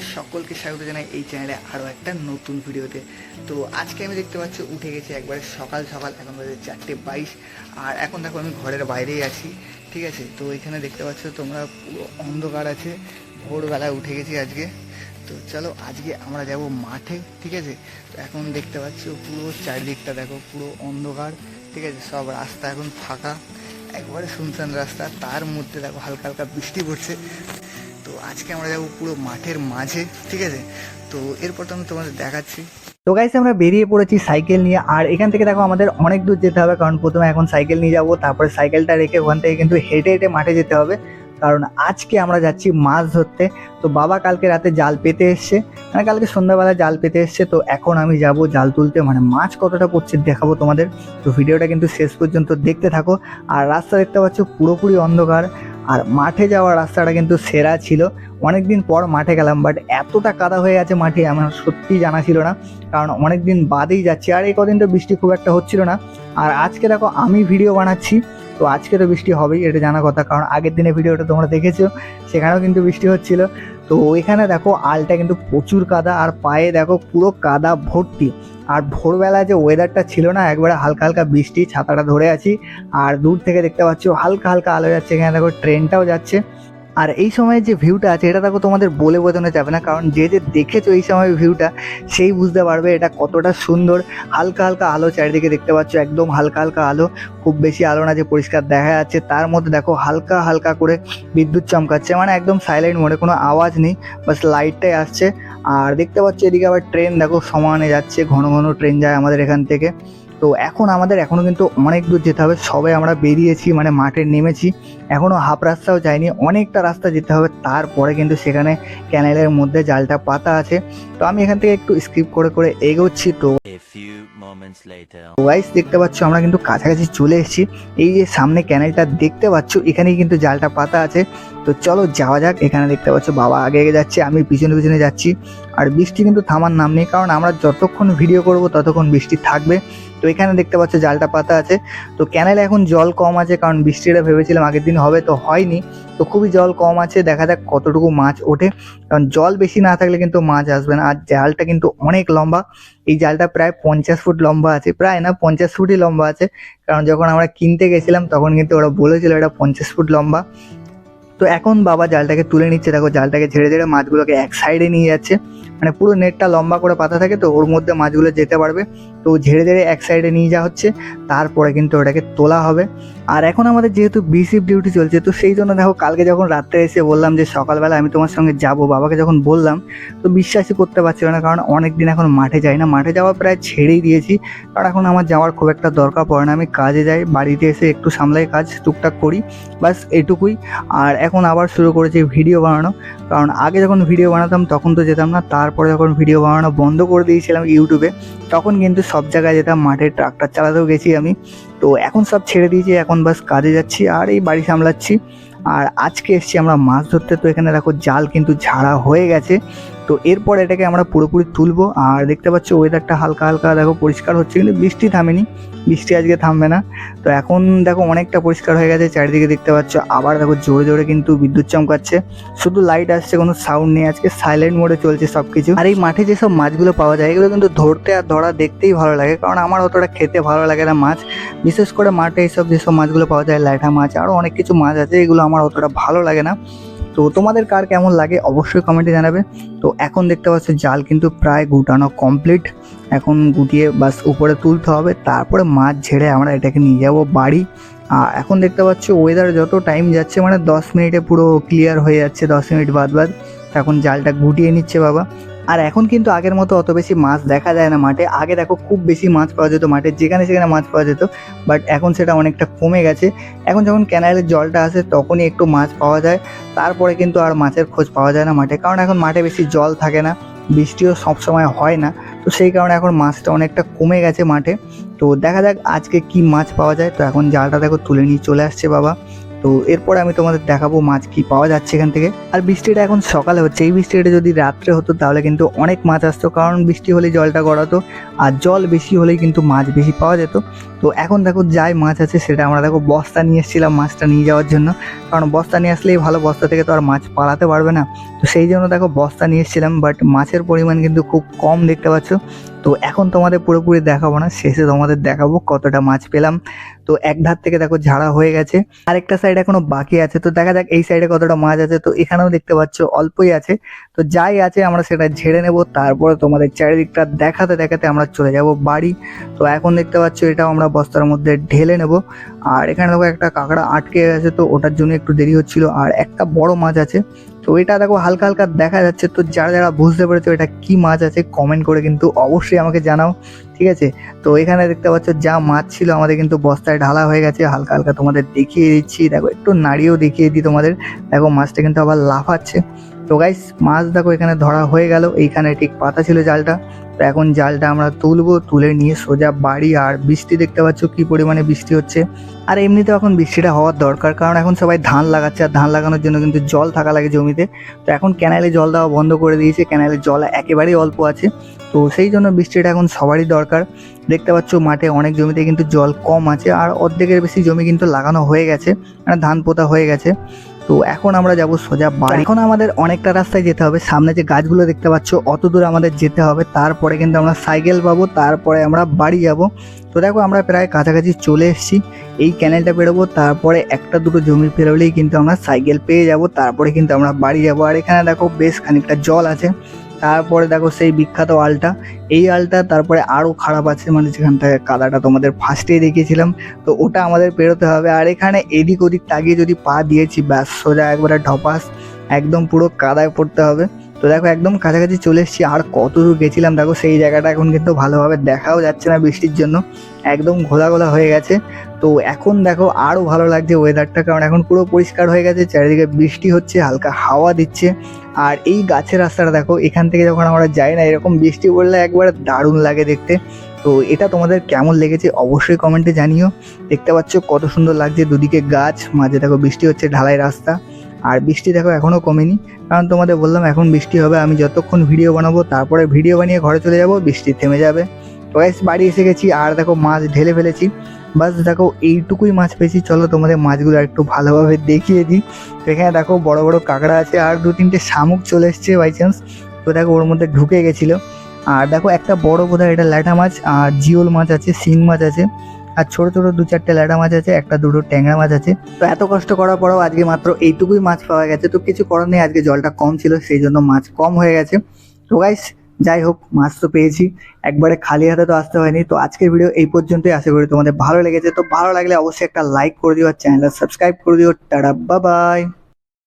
তোমাদের সকলকে স্বাগত জানাই এই চ্যানেলে আরও একটা নতুন ভিডিওতে। তো আজকে আমি দেখতে পাচ্ছি উঠে গেছি একবারে সকাল সকাল, এখন বাজে 4:22। আর এখন দেখো আমি ঘরের বাইরেই আছি, ঠিক আছে। তো এখানে দেখতে পাচ্ছ তোমরা পুরো অন্ধকার আছে, ভোরবেলায় উঠে গেছি আজকে। তো চলো আজকে আমরা যাব মাঠে, ঠিক আছে। তো এখন দেখতে পাচ্ছ পুরো চারিদিকটা দেখো পুরো অন্ধকার, ঠিক আছে। সব রাস্তা এখন ফাঁকা, একবারে শুনশান রাস্তা, তার মধ্যে দেখো হালকা হালকা বৃষ্টি পড়ছে। তো আজকে আমরা যাবো পুরো মাঠের মাঝে, ঠিক আছে। তো এরপর তো আমি তোমাদের দেখাচ্ছি। তো গাইস আমরা বেরিয়ে পড়েছি সাইকেল নিয়ে, আর এখান থেকে দেখো আমাদের অনেক দূর যেতে হবে, কারণ প্রথমে এখন সাইকেল নিয়ে যাবো, তারপরে সাইকেলটা রেখে ওখান থেকে কিন্তু হেঁটে হেঁটে মাঠে যেতে হবে, কারণ আজকে আমরা যাচ্ছি মাছ ধরতে। তো বাবা কালকে রাতে জাল পেতে এসছে, মানে কালকে সন্ধ্যাবেলা জাল পেতে এসছে। তো এখন আমি যাব জাল তুলতে, মানে মাছ কতটা পড়ছে দেখাবো তোমাদের। তো ভিডিওটা কিন্তু শেষ পর্যন্ত দেখতে থাকো। আর রাস্তা দেখতে পাচ্ছ পুরোপুরি অন্ধকার, আর মাঠে যাওয়ার রাস্তাটা কিন্তু সেরা ছিল। অনেকদিন পর মাঠে গেলাম, বাট এতটা কাদা হয়ে আছে মাঠে আমার সত্যি জানা ছিল না, কারণ অনেকদিন বাদেই যাচ্ছি। আর এই কদিন তো বৃষ্টি খুব একটা হচ্ছিল না। আর আজকে দেখো আমি ভিডিও বানাচ্ছি, তো আজকে তো বৃষ্টি হবেই, এটা জানা কথা, কারণ আগের দিনে ভিডিওটা তোমরা দেখেছো, সেখানেও কিন্তু বৃষ্টি হচ্ছিল। তো ওইখানে দেখো আলটা কিন্তু প্রচুর কাদা, আর পায়ে দেখো পুরো কাদা ভর্তি। আর ভোরবেলা যে ওয়েদারটা ছিল না, একবারে হালকা হালকা বৃষ্টি, ছাতাটা ধরে আছি। আর দূর থেকে দেখতে পাচ্ছ হালকা হালকা আলো যাচ্ছে, এখানে দেখো ট্রেনটাও যাচ্ছে। আর এই সময়ের যে ভিউটা আছে এটা দেখো তোমাদের বলে বোঝানো যাবে না, কারণ যে যে দেখেছো এই সময় ভিউটা সেই বুঝতে পারবে এটা কতটা সুন্দর। হালকা হালকা আলো চারিদিকে দেখতে পাচ্ছ, একদম হালকা হালকা আলো, খুব বেশি আলো না যে পরিষ্কার দেখা যাচ্ছে। তার মধ্যে দেখো হালকা হালকা করে বিদ্যুৎ চমকাচ্ছে, মানে একদম সাইলেন্ট মোডে, কোনো আওয়াজ নেই, বাস লাইটটাই আসছে। আর দেখতে পাচ্ছ এদিকে আবার ট্রেন দেখো সমানে যাচ্ছে, ঘন ঘন ট্রেন যায় আমাদের এখান থেকে। তো এখন আমাদের এখনও কিন্তু অনেক দূর যেতে হবে, সবে আমরা বেরিয়েছি, মানে মাঠে নেমেছি, এখনও হাফ রাস্তাও যায়নি, অনেকটা রাস্তা যেতে হবে। তারপরে কিন্তু সেখানে ক্যানেলের মধ্যে জালটা পাতা আছে। তো আমি এখান থেকে একটু স্কিপ করে করে এগোচ্ছি। তো গাইস দেখতে পাচ্ছ আমরা কিন্তু কাছাকাছি চলে এসেছি, এই যে সামনে ক্যানেলটা দেখতে পাচ্ছ, এখানেই কিন্তু জালটা পাতা আছে। তো চলো যাওয়া যাক। এখানে দেখতে পাচ্ছ বাবা আগে আগে যাচ্ছে, আমি পিছনে পিছনে যাচ্ছি। আর বৃষ্টি কিন্তু থামার নাম নেই, কারণ আমরা যতক্ষণ ভিডিও করব ততক্ষণ বৃষ্টি থাকবে। তো এখানে দেখতে পাচ্ছ জালটা পাতা আছে। তো ক্যানেলে এখন জল কম আছে, কারণ বৃষ্টিটা ভেবেছিলাম আগের দিন হবে, তো হয়নি। তো খুবই জল কম আছে, দেখা যাক কতটুকু মাছ ওঠে, কারণ জল বেশি না থাকলে কিন্তু মাছ আসবে না। আর জালটা কিন্তু অনেক লম্বা, এই জালটা প্রায় 50 ফুট লম্বা আছে, প্রায় না 50 ফুটই লম্বা আছে, কারণ যখন আমরা কিনতে গেছিলাম তখন কিন্তু ওরা বলেছিল এটা 50 ফুট লম্বা। তো এখন বাবা জালটাকে তুলে নিচ্ছে, দেখো জালটাকে ঝেড়ে ঝেড়ে মাছগুলোকে এক সাইডে নিয়ে যাচ্ছে, মানে পুরো নেটটা লম্বা করে পাতা থাকে, তো ওর মধ্যে মাছগুলো যেতে পারবে। তো ঝেড়ে ঝেড়ে এক সাইডে নিয়ে যাওয়া হচ্ছে, তারপরে কিন্তু ওটাকে তোলা হবে। আর এখন আমাদের যেহেতু বিসিএফ ডিউটি চলছে, তো সেই জন্য দেখো কালকে যখন রাত্রে এসে বললাম যে সকালবেলা আমি তোমার সঙ্গে যাব, বাবাকে যখন বললাম তো বিশ্বাসই করতে পারছিল না, কারণ অনেক দিন এখন মাঠে যাই না, মাঠে যাওয়া প্রায় ছেড়েই দিয়েছি, কারণ এখন আমার যাওয়ার খুব একটা দরকার পড়ে না। আমি কাজে যাই, বাড়িতে এসে একটু সামলাই কাজ টুকটাক করি, বাস এটুকুই। আর এখন আবার শুরু করেছি ভিডিও বানানো, কারণ আগে যখন ভিডিও বানাতাম তখন তো যেতাম না, তারপরে যখন ভিডিও বানানো বন্ধ করে দিয়েছিলাম ইউটিউবে, তখন কিন্তু সব জায়গায় যেতাম, মাঠে ট্রাক্টর চালাতেও গেছি আমি। তো এখন সব ছেড়ে দিয়েছি, এখন বাস কাজে যাচ্ছি আর এই বাড়ি সামলাচ্ছি। আর আজকে এসছি আমরা মাছ ধরতে। তো এখানে দেখো জাল কিন্তু ঝাড়া হয়ে গেছে, তো এরপর এটাকে আমরা পুরোপুরি তুলবো। আর দেখতে পাচ্ছ ওয়েদারটা হালকা হালকা দেখো পরিষ্কার হচ্ছে, কিন্তু বৃষ্টি থামেনি, বৃষ্টি আজকে থামবে না। তো এখন দেখো অনেকটা পরিষ্কার হয়ে গেছে চারিদিকে, দেখতে পাচ্ছ আবার দেখো জোরে জোরে কিন্তু বিদ্যুৎ চমকাচ্ছে, শুধু লাইট আসছে, কোনো সাউন্ড নেই, আজকে সাইলেন্ট মোডে চলছে সব কিছু। আর এই মাঠে যেসব মাছগুলো পাওয়া যায় এগুলো কিন্তু ধরতে আর ধরা দেখতেই ভালো লাগে, কারণ আমার অতটা খেতে ভালো লাগে না মাছ, বিশেষ করে মাঠে এইসব যেসব মাছগুলো পাওয়া যায়, ল্যাঠা মাছ, আরও অনেক কিছু মাছ আছে, এগুলো আমার অতটা ভালো লাগে না। তো তোমাদের কার কেমন লাগে অবশ্যই কমেন্টে জানাবে। তো এখন দেখতে পাচ্ছ জাল কিন্তু প্রায় গুটানো কমপ্লিট, এখন গুটিয়ে বাস উপরে তুলতে হবে, তারপরে মাছ ঝেড়ে আমরা এটাকে নিয়ে যাব বাড়ি। এখন দেখতে পাচ্ছ ওয়েদার যত টাইম যাচ্ছে, মানে 10 মিনিটে পুরো ক্লিয়ার হয়ে যাচ্ছে, 10 মিনিট বাদ বাদ। এখন জালটা গুটিয়ে নিচ্ছে বাবা। আর এখন কিন্তু আগের মতো অত বেশি মাছ দেখা যায় না মাঠে, আগে দেখো খুব বেশি মাছ পাওয়া যেত মাঠে, যেখানে সেখানে মাছ পাওয়া যেত, বাট এখন সেটা অনেকটা কমে গেছে। এখন যখন ক্যানালের জলটা আসে তখনই একটু মাছ পাওয়া যায়, তারপরে কিন্তু আর মাছের খোঁজ পাওয়া যায় না মাঠে, কারণ এখন মাঠে বেশি জল থাকে না, বৃষ্টিও সবসময় হয় না, তো সেই কারণে এখন মাছটা অনেকটা কমে গেছে মাঠে। তো দেখা যাক আজকে কি মাছ পাওয়া যায়। তো এখন জালটা দেখো তুলে নিয়ে চলে আসছে বাবা। তো এরপরে আমি তোমাদের দেখাবো মাছ কি পাওয়া যাচ্ছে এখান থেকে। আর বৃষ্টিটা এখন সকালে হচ্ছে, এই বৃষ্টিটা যদি রাত্রে হতো তাহলে কিন্তু অনেক মাছ আসতো, কারণ বৃষ্টি হলেই জলটা গড়াতো আর জল বেশি হলেই কিন্তু মাছ বেশি পাওয়া যেত। তো এখন দেখো যাই মাছ আছে সেটা আমরা দেখো বস্তা নিয়ে এসেছিলাম মাছটা নিয়ে যাওয়ার জন্য, কারণ বস্তা নিয়ে আসলেই ভালো, বস্তা থেকে তো আর মাছ পালাতে পারবে না। তো সেই জন্য দেখো বস্তা নিয়ে এসেছিলাম, বাট মাছের পরিমাণ কিন্তু খুব কম দেখতে পাচ্ছ। তো এখন তোমাদের পুরোপুরি দেখাবো না, শেষে তোমাদের দেখাবো কতটা মাছ পেলাম। তো এক ধার থেকে দেখো ঝাড়া হয়ে গেছে, আরেকটা সাইড এখনো বাকি আছে। তো দেখা যাক এই সাইডে কতটা মাছ আছে। তো এখানেও দেখতে পাচ্ছ অল্পই আছে। তো যাই আছে আমরা সেটা ঝেড়ে নেব, তারপরে তোমাদের চারিদিকটা দেখাতে দেখাতে আমরা চলে যাব বাড়ি। তো এখন দেখতে পাচ্ছ এটাও আমরা বস্তার মধ্যে ঢেলে নেব। আর এখানে দেখো একটা কাঁকড়া আটকে গেছে, তো ওটার জন্য একটু দেরি হচ্ছিল। আর একটা বড় মাছ আছে, তো এটা দেখো হালকা হালকা দেখা যাচ্ছে। তো যারা যারা বুঝতে পেরেছো এটা কি মাছ আছে কমেন্ট করে কিন্তু অবশ্যই আমাকে জানাও, ঠিক আছে। তো এখানে দেখতে পাচ্ছ যা মাছ ছিল আমাদের কিন্তু বস্তায় ঢালা হয়ে গেছে। হালকা হালকা তোমাদের দেখিয়ে দিচ্ছি, দেখো একটু নাড়িয়েও দেখিয়ে দিই তোমাদের। দেখো মাছটা কিন্তু আবার লাফাচ্ছে। তো গাইস মাছ দেখো এখানে ধরা হয়ে গেল, এইখানে ঠিক পাতা ছিল জালটা। তো এখন জালটা আমরা তুলবো, তুলে নিয়ে সোজা বাড়ি। আর বৃষ্টি দেখতে পাচ্ছ কি পরিমাণে বৃষ্টি হচ্ছে। আর এমনিতেও এখন বৃষ্টিটা হওয়ার দরকার, কারণ এখন সবাই ধান লাগাচ্ছে, আর ধান লাগানোর জন্য কিন্তু জল থাকা লাগে জমিতে। তো এখন ক্যানালে জল দেওয়া বন্ধ করে দিয়েছে, ক্যানালের জল একেবারেই অল্প আছে। তো সেই জন্য বৃষ্টিটা এখন সবারই দরকার। দেখতে পাচ্ছ মাঠে অনেক জমিতে কিন্তু জল কম আছে, আর অর্ধেকের বেশি জমি কিন্তু লাগানো হয়ে গেছে, মানে ধান পোতা হয়ে গেছে। তো এখন আমরা যাব সোজা বাড়ি। এখন আমাদের অনেকটা রাস্তায় যেতে হবে, সামনে যে গাছগুলো দেখতে পাচ্ছ অত দূর আমাদের যেতে হবে, তারপরে কিন্তু আমরা সাইকেল পাবো, তারপরে আমরা বাড়ি যাব। তো দেখো আমরা প্রায় কাছাকাছি চলে এসেছি, এই ক্যানেলটা পেরোবো, তারপরে একটা দুটো জমি পেরোলেই কিন্তু আমরা সাইকেল পেয়ে যাব, তারপরে কিন্তু আমরা বাড়ি যাব। আর এখানে দেখো বেশ খানিকটা জল আছে। তারপরে দেখো সেই বিখ্যাত আলটা, এই আলটা তারপরে আরও খারাপ আছে, মানে যেখান থেকে কাদাটা তোমাদের ফার্স্টেই দেখিয়েছিলাম, তো ওটা আমাদের পেরোতে হবে। আর এখানে এদিক ওদিক তাকিয়ে যদি পা দিয়েছি ব্যাস সোজা একবারে ঢপাস, একদম পুরো কাদায় পড়তে হবে। তো দেখো একদম কাছাকাছি চলে এসেছি, আর কত দূর গেছিলাম দেখো, সেই জায়গাটা এখন কিন্তু ভালোভাবে দেখাও যাচ্ছে না বৃষ্টির জন্য, একদম ঘোলা ঘোলা হয়ে গেছে। তো এখন দেখো আরও ভালো লাগছে ওয়েদারটা, কারণ এখন পুরো পরিষ্কার হয়ে গেছে, চারিদিকে বৃষ্টি হচ্ছে, হালকা হাওয়া দিচ্ছে। আর এই গাছের রাস্তাটা দেখো, এখান থেকে যখন আমরা যাই না এরকম বৃষ্টি পড়লে একবারে দারুণ লাগে দেখতে। তো এটা তোমাদের কেমন লেগেছে অবশ্যই কমেন্টে জানিও। দেখতে পাচ্ছ কত সুন্দর লাগছে, দুদিকে গাছ, মাঝে দেখো বৃষ্টি হচ্ছে, ঢালাই রাস্তা। আর বৃষ্টি দেখো এখনও কমেনি, কারণ তোমাদের বললাম এখন বৃষ্টি হবে, আমি যতক্ষণ ভিডিও বানাবো তারপরে ভিডিও বানিয়ে ঘরে চলে যাব, বৃষ্টি থেমে যাবে। তো গাইস বাড়ি এসে গেছি, আর দেখো মাছ ঢেলে ফেলেছি, বাস দেখো এইটুকুই মাছ পেয়েছি। চলো তোমাদের মাছগুলো একটু ভালোভাবে দেখিয়ে দিই। তো এখানে দেখো বড় বড় কাঁকড়া আছে, আর দু তিনটে শামুক চলে এসছে বাই চান্স, তো দেখো ওর মধ্যে ঢুকে গেছিলো। আর দেখো একটা বড় বোধহয় এটা ল্যাটা মাছ, আর জিওল মাছ আছে, শিং মাছ আছে, আর ছোট ছোট দু চারটে ল্যাটা মাছ আছে, একটা দুটো ট্যাংরা মাছ আছে। তো এত কষ্ট করার পরেও আজকে মাত্র এইটুকুই মাছ পাওয়া গেছে। তো কিছু করার নেই, আজকে জলটা কম ছিল সেই জন্য মাছ কম হয়ে গেছে। তো গাইস যাই হোক মাছ তো পেয়েছি, একবারে খালি হাতে তো আসতে হয়নি। তো আজকের ভিডিও এই পর্যন্তই, আশা করি তোমাদের ভালো লেগেছে। তো ভালো লাগলে অবশ্যই একটা লাইক করে দিও, আর চ্যানেলটা সাবস্ক্রাইব করে দিও। Tata bye bye.